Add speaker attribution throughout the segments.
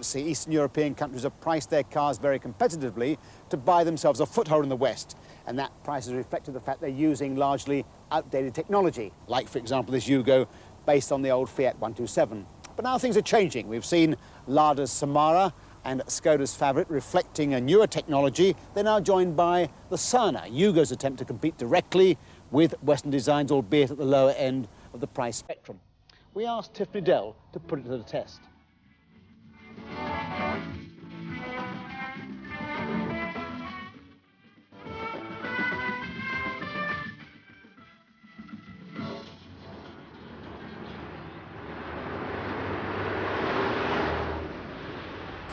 Speaker 1: See, Eastern European countries have priced their cars very competitively to buy themselves a foothold in the West, and that price has reflected the fact they're using largely outdated technology, like, for example, this Yugo, based on the old Fiat 127. But now things are changing. We've seen Lada's Samara and Skoda's Favorit reflecting a newer technology. They're now joined by the Sana, Yugo's attempt to compete directly with Western designs, albeit at the lower end of the price spectrum. We asked Tiff Needell to put it to the test.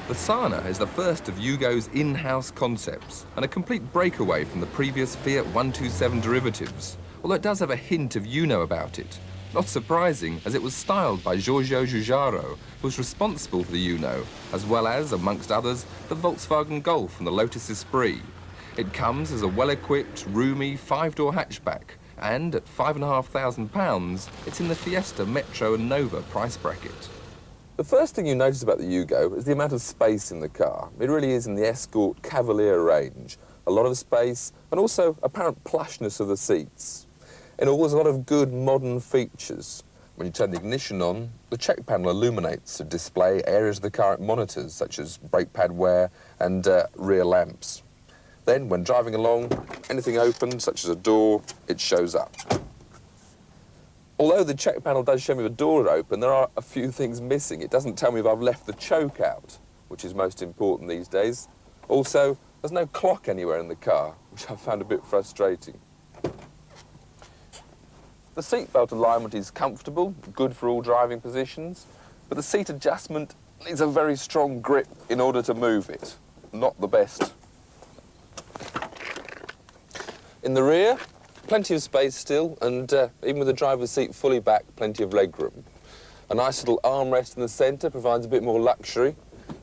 Speaker 2: The Sana is the first of Yugo's in-house concepts and a complete breakaway from the previous Fiat 127 derivatives, although it does have a hint of Yuno about it. Not surprising, as it was styled by Giorgio Giugiaro, who was responsible for the Yuno, as well as, amongst others, the Volkswagen Golf and the Lotus Esprit. It comes as a well-equipped, roomy, 5-door hatchback, and at £5,500, it's in the Fiesta, Metro and Nova price bracket. The first thing you notice about the Yugo is the amount of space in the car. It really is in the Escort Cavalier range. A lot of space and also apparent plushness of the seats. It all has a lot of good modern features. When you turn the ignition on, the check panel illuminates to display areas of the car it monitors, such as brake pad wear and rear lamps. Then, when driving along, anything open, such as a door, it shows up. Although the check panel does show me the door open, there are a few things missing. It doesn't tell me if I've left the choke out, which is most important these days. Also, there's no clock anywhere in the car, which I found a bit frustrating. The seatbelt alignment is comfortable, good for all driving positions, but the seat adjustment needs a very strong grip in order to move it. Not the best. In the rear, plenty of space still, and even with the driver's seat fully back, plenty of legroom. A nice little armrest in the centre provides a bit more luxury,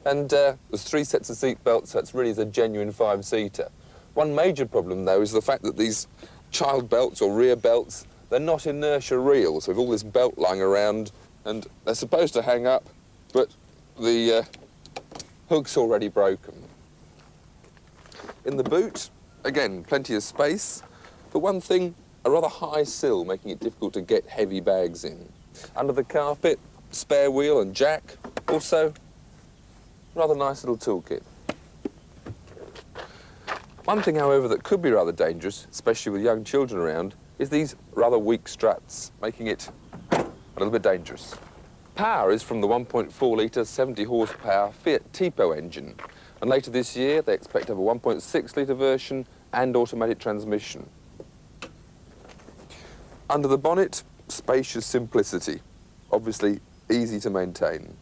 Speaker 2: and there's 3 sets of seat belts, so it's really a genuine 5-seater. One major problem, though, is the fact that these child belts or rear belts, they're not inertia real, so with all this belt lying around, and they're supposed to hang up, but the hook's already broken. In the boot, again, plenty of space. But one thing, a rather high sill, making it difficult to get heavy bags in. Under the carpet, spare wheel and jack. Also, rather nice little toolkit. One thing, however, that could be rather dangerous, especially with young children around, is these rather weak struts, making it a little bit dangerous. Power is from the 1.4-litre, 70-horsepower Fiat Tipo engine. And later this year, they expect to have a 1.6-litre version and automatic transmission. Under the bonnet, spacious simplicity, obviously easy to maintain.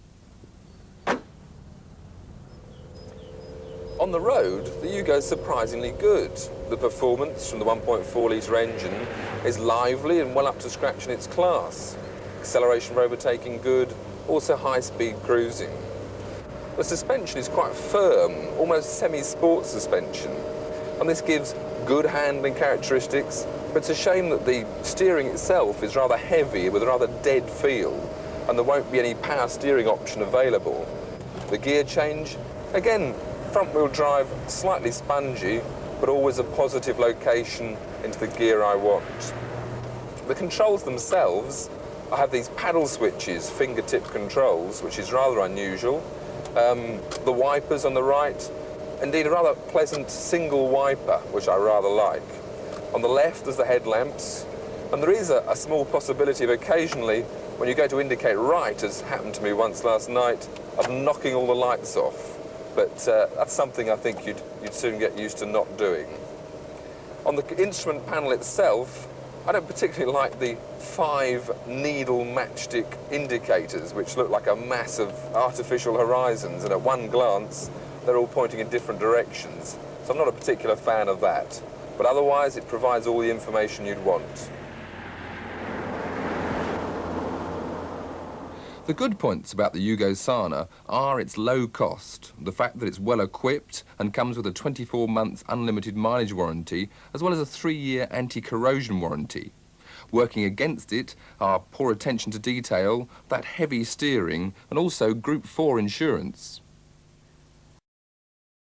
Speaker 2: On the road, the Yugo is surprisingly good. The performance from the 1.4-litre engine is lively and well up to scratch in its class. Acceleration for overtaking good, also high-speed cruising. The suspension is quite firm, almost semi-sport suspension, and this gives good handling characteristics, but it's a shame that the steering itself is rather heavy with a rather dead feel, and there won't be any power steering option available. The gear change, again, front-wheel drive, slightly spongy, but always a positive location into the gear I want. The controls themselves, I have these paddle switches, fingertip controls, which is rather unusual. The wipers on the right, indeed a rather pleasant single wiper, which I rather like. On the left there's the headlamps, and there is a small possibility of occasionally, when you go to indicate right, as happened to me once last night, of knocking all the lights off. But that's something I think you'd soon get used to not doing. On the instrument panel itself, I don't particularly like the 5 needle matchstick indicators, which look like a mass of artificial horizons, and at one glance, they're all pointing in different directions. So I'm not a particular fan of that. But otherwise, it provides all the information you'd want. The good points about the Yugo Sana are its low cost, the fact that it's well equipped and comes with a 24-month unlimited mileage warranty, as well as a 3-year anti-corrosion warranty. Working against it are poor attention to detail, that heavy steering, and also Group 4 insurance.